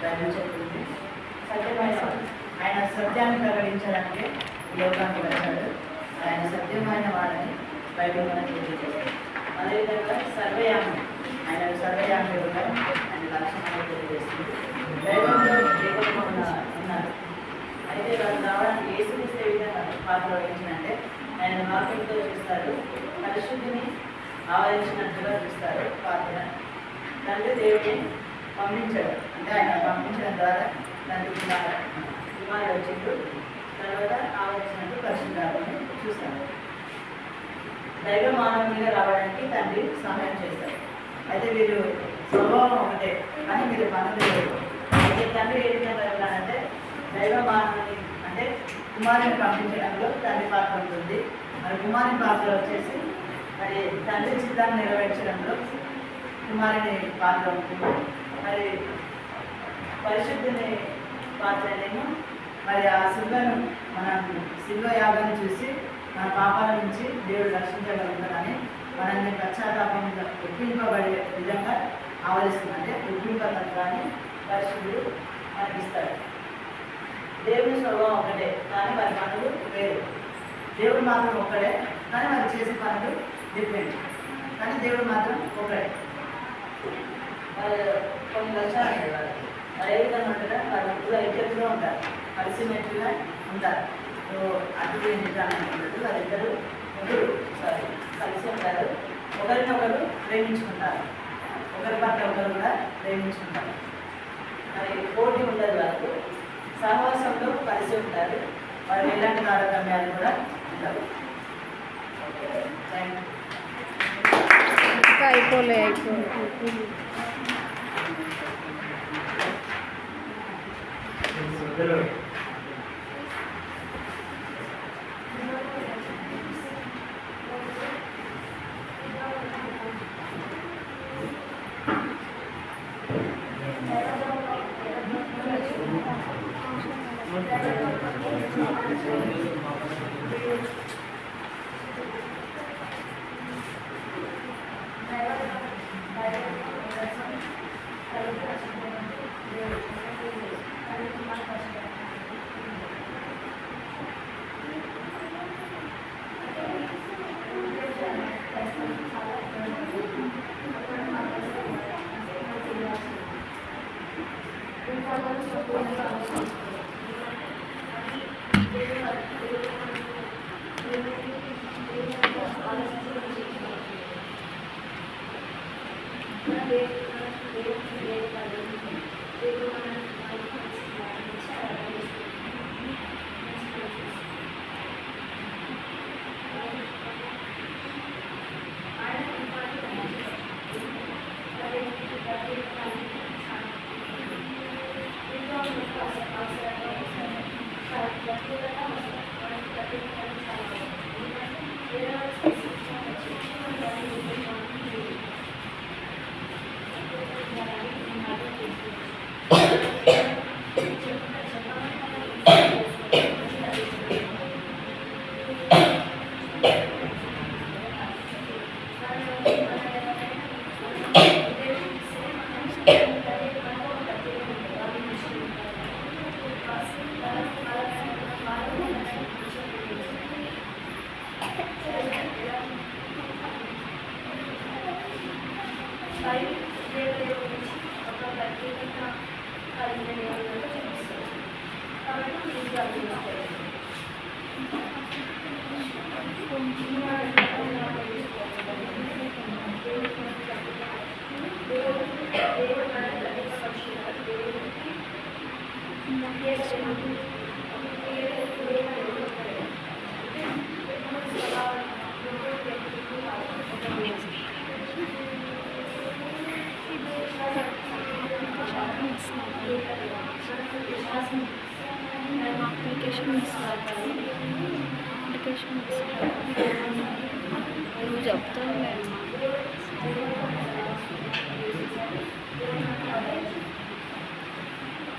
Bible చెప్తుంది. సత్యమైన ఆయన సత్యాన్ని ప్రకటించడానికి లోకానికి వచ్చాడు. ఆయన సత్యమైన వాడని బైబిల్ మనకు తెలియజేస్తాడు. అదేవిధంగా సర్వయామి, ఆయన సర్వయామి కూడా ఆయన లక్షణాలు తెలియజేస్తుంది. దైవంలో దేవుడు ఉన్నారు. అయితే వాళ్ళు రావడానికి యేసుక్రీస్తు ఏ విధంగా పాత్ర వహించినంటే ఆయన వాక్యంతో చూస్తారు, పరిశుద్ధిని ఆవరించినట్టుగా చూస్తారు పాత్ర. తండ్రి దేవుడిని పంపించాడు, అంటే ఆయన పంపించడం ద్వారా తండ్రి కుమారుడు వచ్చిండు, తర్వాత ఆవరించినట్టు పరిశుద్ధాత్మని చూస్తారు. దైవ మానవునిగా రావడానికి తండ్రి సహాయం చేస్తారు. అయితే వీరు స్వభావం ఒకటే కానీ వీరు పనులు లేవు. అయితే తండ్రి ఏ విధంగా వెళ్ళాలంటే దైవ మానవుని అంటే కుమారుని పంపించడంలో తండ్రి పాత్ర ఉంటుంది. మరి కుమారుని పాత్ర వచ్చేసి మరి తండ్రి చిత్తాన్ని నెరవేర్చడంలో కుమారుని పాత్ర ఉంటుంది. మరి పరిశుద్ధిని పాత్ర ఏమో మరి ఆ శిల్వను మనం శిల్వ యాగాన్ని చూసి మన పాపాల నుంచి దేవుడు రక్షించగలుగుతాడని మనల్ని పశ్చాత్తాపం ఒప్పింపబడే విధంగా ఆవరిస్తుంది. అంటే ఒప్పింపతత్వాన్ని పరిశుద్ధుడు మనకిస్తాడు. దేవుని స్వభావం ఒకటే కానీ వారి పనులు వేరు. దేవుడు మాత్రం ఒక్కడే కానీ వారు చేసే పనులు డిఫరెంట్. కానీ దేవుడు మాత్రం ఒకడే. వాళ్ళు కొన్ని లక్షణాలు ఉంటాయి. వాళ్ళు ఏ విధంగా ఉంటారా, వాళ్ళు కూడా ఐక్యతగా ఉంటారు, కలిసిమెట్టుగా ఉంటారు. అటు ఉండదు. వాళ్ళిద్దరూ కలిసి ఉంటారు, ఒకరినొకరు ప్రేమించుకుంటారు, ఒకరి పట్ల ఒకరు కూడా ప్రేమించుకుంటారు. మరి పోటీ ఉండదు, వాళ్ళకు సహవాసంలో కలిసి ఉంటారు. వాళ్ళు ఎలాంటి తారతమ్యాలు కూడా ఉండవు. అయిపోలే నువ్వు చెప్తాను